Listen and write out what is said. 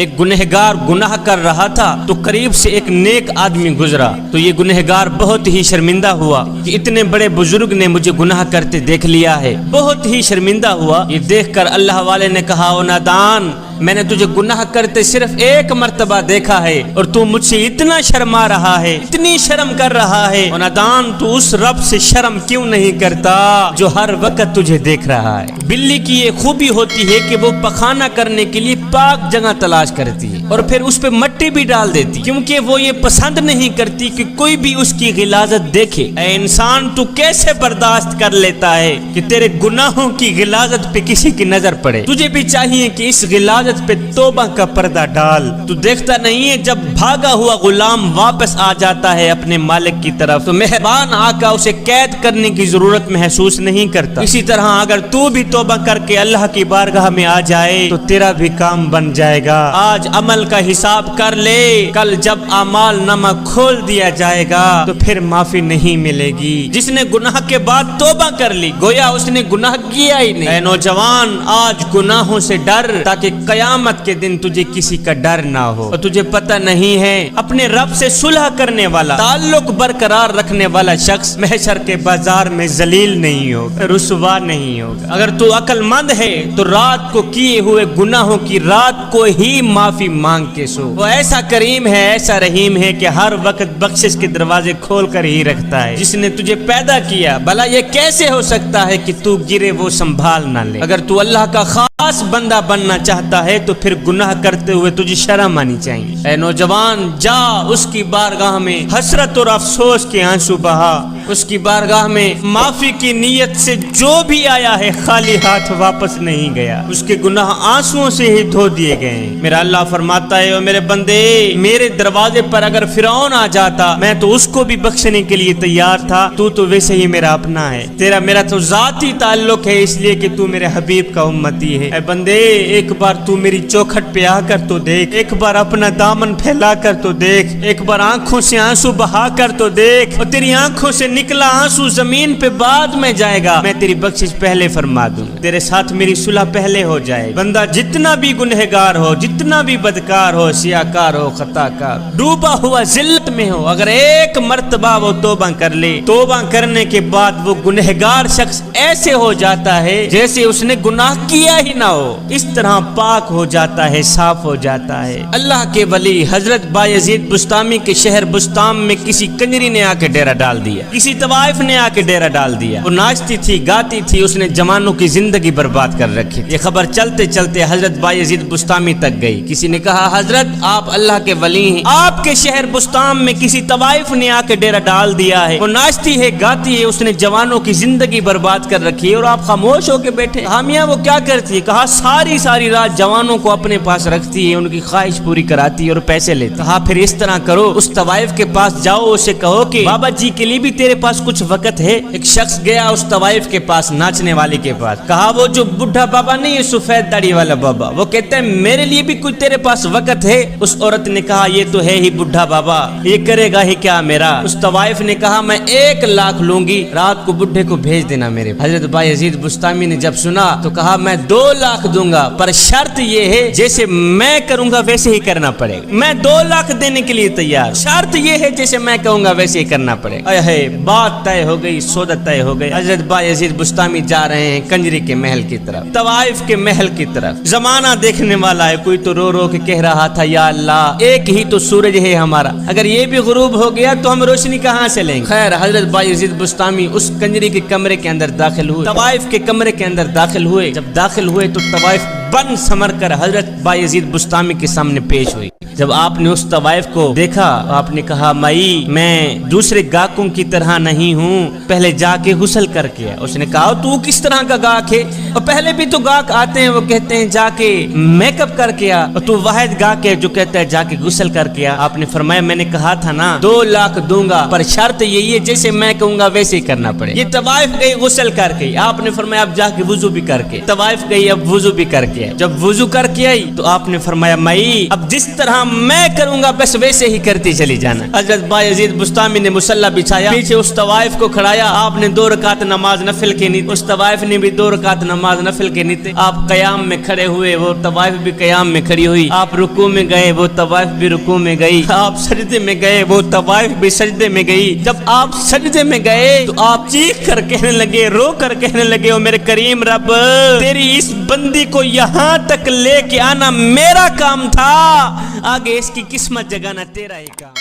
ایک گنہگار گناہ کر رہا تھا تو قریب سے ایک نیک آدمی گزرا تو یہ گنہگار بہت ہی شرمندہ ہوا کہ اتنے بڑے بزرگ نے مجھے گناہ کرتے دیکھ لیا ہے، بہت ہی شرمندہ ہوا۔ یہ دیکھ کر اللہ والے نے کہا، او نادان، میں نے تجھے گناہ کرتے صرف ایک مرتبہ دیکھا ہے اور تو مجھ سے اتنا شرما رہا ہے، اتنی شرم کر رہا ہے۔ او نادان، تو اس رب سے شرم کیوں نہیں کرتا جو ہر وقت تجھے دیکھ رہا ہے؟ بلی کی یہ خوبی ہوتی ہے کہ وہ پخانہ کرنے کے لیے پاک جگہ تلاش کرتی ہے اور پھر اس پہ مٹی بھی ڈال دیتی، کیونکہ وہ یہ پسند نہیں کرتی کہ کوئی بھی اس کی غلاظت دیکھے۔ اے انسان، تو کیسے برداشت کر لیتا ہے کہ تیرے گناہوں کی غلاظت پہ کسی کی نظر پڑے؟ تجھے بھی چاہیے کہ اس غلاظت پہ توبہ کا پردہ ڈال۔ تو دیکھتا نہیں ہے جب بھاگا ہوا غلام واپس آ جاتا ہے اپنے مالک کی طرف تو مہربان آقا اسے قید کرنے کی ضرورت محسوس نہیں کرتا۔ اسی طرح اگر تو بھی توبہ کر کے اللہ کی بارگاہ میں آ جائے تو تیرا بھی کام بن جائے گا۔ آج عمل کا حساب کر لے، کل جب اعمال نامہ کھول دیا جائے گا تو پھر معافی نہیں ملے گی۔ جس نے گناہ کے بعد توبہ کر لی گویا اس نے گناہ کیا ہی نہیں۔ اے نوجوان، آج گناہوں سے ڈر تاکہ قیامت کے دن تجھے کسی کا ڈر نہ ہو۔ اور تجھے پتہ نہیں ہے اپنے رب سے صلح کرنے والا، تعلق برقرار رکھنے والا شخص محشر کے بازار میں ذلیل نہیں ہوگا، رسوا نہیں ہوگا۔ اگر تو عقل مند ہے تو رات کو کیے ہوئے گناہوں کی رات کو ہی معافی مانگ کے سو۔ وہ ایسا کریم ہے، ایسا رحیم ہے کہ ہر وقت بخشش کے دروازے کھول کر ہی رکھتا ہے۔ جس نے تجھے پیدا کیا، بھلا یہ کیسے ہو سکتا ہے کہ تو گرے وہ سنبھال نہ لے؟ اگر تو اللہ کا خاص بندہ بننا چاہتا ہے تو پھر گناہ کرتے ہوئے تجھے شرم آنی چاہیے۔ اے نوجوان، جا اس کی بارگاہ میں حسرت اور افسوس کے آنسو بہا، اس کی بارگاہ میں معافی کی نیت سے جو بھی آیا ہے خالی ہاتھ واپس نہیں گیا، اس کے گناہ آنسوؤں سے ہی دھو دیے گئے ہیں۔ میرا اللہ فرماتا ہے، او میرے بندے، میرے دروازے پر اگر فرعون آ جاتا میں تو اس کو بھی بخشنے کے لیے تیار تھا، تو ویسے ہی میرا اپنا ہے، تیرا میرا تو ذاتی تعلق ہے اس لیے کہ تو میرے حبیب کا امتی ہے۔ اے بندے، ایک بار تو میری چوکھٹ پہ آ کر تو دیکھ، ایک بار اپنا دامن پھیلا کر تو دیکھ، ایک بار آنکھوں سے آنسو بہا کر تو دیکھ، اور تیری آنکھوں سے نکلا آنسو زمین پہ بعد میں جائے گا، میں تیری بخشش پہلے فرما دوں، تیرے ساتھ میری صلح پہلے ہو جائے۔ بندہ جتنا بھی گنہگار ہو، جتنا بھی بدکار ہو، سیاکار ہو، خطا کار، ڈوبا ہوا ذلت میں ہو، اگر ایک مرتبہ وہ توبہ کر لے، توبہ کرنے کے بعد وہ گنہگار شخص ایسے ہو جاتا ہے جیسے اس نے گناہ کیا ہی نہ ہو، اس طرح پاک ہو جاتا ہے، صاف ہو جاتا ہے۔ اللہ کے ولی حضرت بایزید بسطامی کے شہر بسطام میں کسی کنجری نے آ کے ڈیرا ڈال دیا، کسی طوائف نے آ کے ڈیرا ڈال دیا۔ وہ ناچتی تھی، گاتی تھی، اس نے جوانوں کی زندگی برباد کر رکھی۔ یہ خبر چلتے چلتے حضرت بایزید بسطامی تک گئی۔ کسی نے کہا، حضرت آپ اللہ کے ولی ہیں، آپ کے شہر بسطام میں کسی طوائف نے آ کے ڈیرا ڈال دیا ہے، وہ ناچتی ہے، گاتی ہے، اس نے جوانوں کی زندگی برباد کر رکھی ہے اور آپ خاموش ہو کے بیٹھے۔ حامیہ وہ کیا کرتی ہے؟ کہا ساری رات جوانوں کو اپنے پاس رکھتی ہے، ان کی خواہش پوری کراتی ہے اور پیسے لیتی۔ کہا پھر اس طرح کرو، اس طوائف کے پاس جاؤ، اسے کہو کہ بابا جی کے لیے بھی تیرے پاس کچھ وقت ہے۔ ایک شخص گیا اس طوائف کے پاس، ناچنے والے کے پاس، کہا وہ جو بڈھا بابا نہیں ہے، سفید داڑھی والا بابا، وہ کہتا ہے میرے لیے بھی کچھ تیرے پاس وقت ہے؟ اس عورت نے کہا یہ تو ہے ہی بڈھا بابا، یہ کرے گا ہی کیا میرا؟ اس طوائف نے کہا میں 1 لاکھ لوں گی، رات کو بڈھے کو بھیج دینا میرے۔ حضرت بایزید بسطامی نے جب سنا تو کہا میں 2 لاکھ دوں گا، پر شرط یہ ہے جیسے میں کروں گا ویسے ہی کرنا پڑے گا۔ میں 2 لاکھ دینے کے لیے تیار، شرط یہ ہے جیسے میں کہوں گا ویسے ہی کرنا پڑے گا۔ اے بات طے ہو گئی، سودا طے ہو گئی۔ حضرت بایزید بسطامی جا رہے ہیں کنجری کے محل کی طرف، طوائف کے محل کی طرف۔ زمانہ دیکھنے والا ہے، کوئی تو رو رو کے کہہ رہا تھا یا اللہ، ایک ہی تو سورج ہے ہمارا، اگر یہ بھی غروب ہو گیا تو ہم روشنی کہاں سے لیں گے؟ خیر، حضرت بایزید بسطامی اس کنجری کے کمرے کے اندر داخل ہوئے، طوائف کے کمرے کے اندر داخل ہوئے۔ جب داخل ہوئے تو طوائف بن سمر کر حضرت بایزید بسطامی کے سامنے پیش ہوئی۔ جب آپ نے اس طوائف کو دیکھا آپ نے کہا مائی میں دوسرے گاہکوں کی طرح نہیں ہوں، پہلے جا کے غسل کر کے۔ اس نے کہا تو کس طرح کا گاہک ہے؟ اور پہلے بھی تو گاہک آتے ہیں وہ کہتے ہیں جا کے میک اپ کر کے آ، اور تو واحد گاہک ہے جو کہتا ہے جا کے غسل کر کے آ۔ آپ نے فرمایا میں نے کہا تھا نا 2 لاکھ دوں گا، پر شرط یہی ہے جیسے میں کہوں گا ویسے ہی کرنا پڑے۔ یہ طوائف گئی غسل کر کے، آپ نے فرمایا اب جا کے وضو بھی کر کے، طوائف گئی اب وضو بھی کر کے کے آئی. جب وضو کر کے آئی تو آپ نے فرمایا مائی اب جس طرح میں کروں گا بس ویسے ہی کرتی چلی جانا. حضرت بایزید بستامی نے مصلی بچھایا, پیچھے اس طوائف کو کھڑایا, آپ نے 2 رکعت نماز نفل کی نہیں, اس طوائف نے بھی 2 رکعت نماز نفل کی نہیں تھے. آپ قیام میں کھڑے ہوئے, وہ طوائف بھی قیام میں کھڑی ہوئی. آپ رکوع میں گئے, وہ طوائف بھی رکوع میں گئی. آپ سجدے میں گئے, وہ طوائف بھی سجدے میں گئی. جب آپ سجدے میں گئے تو آپ چیخ کر کہنے لگے, رو کر کہنے لگے, او میرے کریم رب تیری اس بندی کو یہاں تک لے کے آنا میرا کام تھا, آگے اس کی قسمت جگانا تیرا ہی کام.